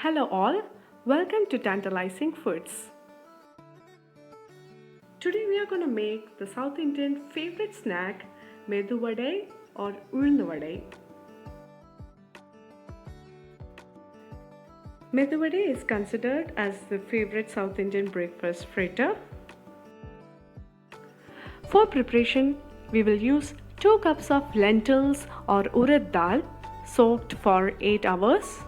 Hello all, welcome to Tantalizing Foods. Today we are going to make the South Indian favorite snack Medu Vada or Uzhunnu vada. Medu Vada is considered as the favorite South Indian breakfast fritter. For preparation, we will use 2 cups of lentils or urad dal soaked for 8 hours.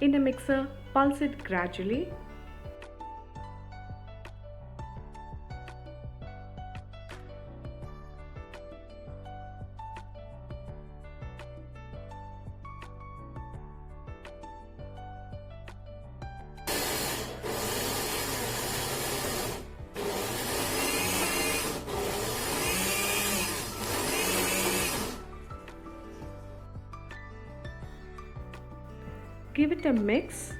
In a mixer, pulse it gradually. Give it a mix.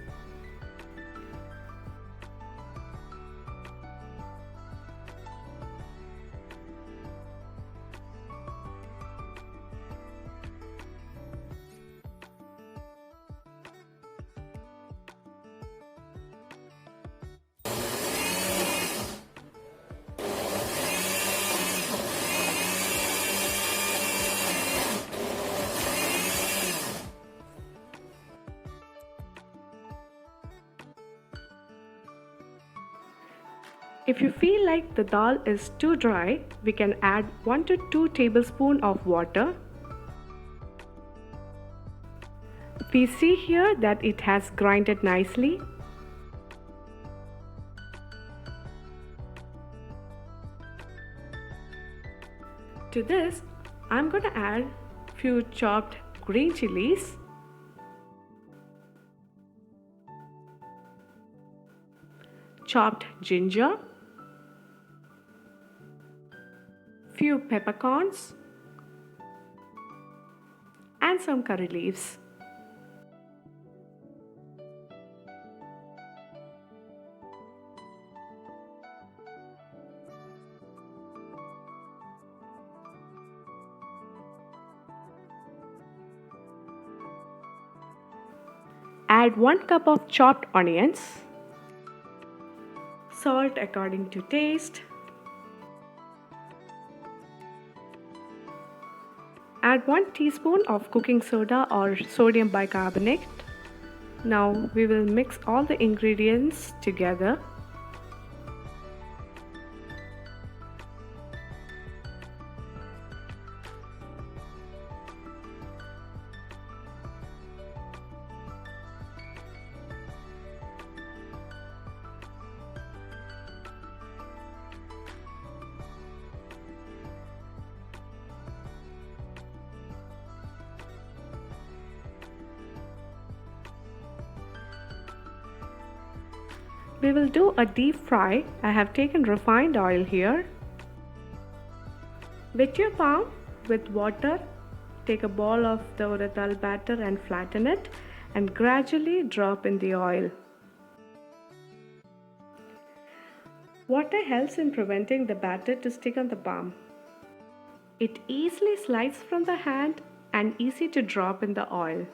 If you feel like the dal is too dry, we can add 1 to 2 tablespoons of water. We see here that it has grinded nicely. To this, I'm going to add few chopped green chilies, chopped ginger, few peppercorns and some curry leaves. Add 1 cup of chopped onions, salt according to taste. Add 1 teaspoon of cooking soda or sodium bicarbonate. Now we will mix all the ingredients together. We will do a deep fry. I have taken refined oil here. Wet your palm with water. Take a ball of the urad dal batter and flatten it and gradually drop in the oil. Water helps in preventing the batter to stick on the palm. It easily slides from the hand and easy to drop in the oil.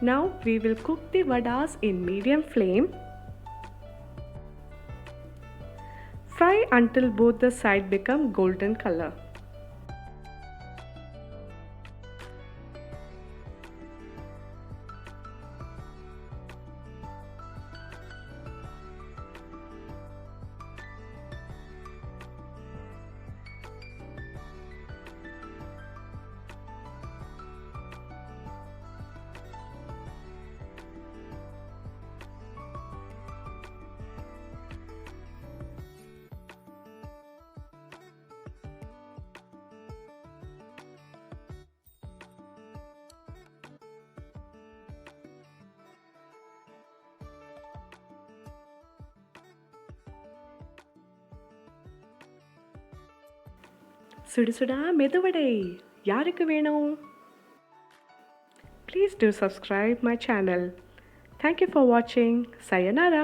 Now we will cook the vadas in medium flame. Fry until both the sides become golden color. சுடு சுடா மெதுவடை யாருக்கு வேணும்? Please do subscribe my channel. Thank you for watching. Sayonara.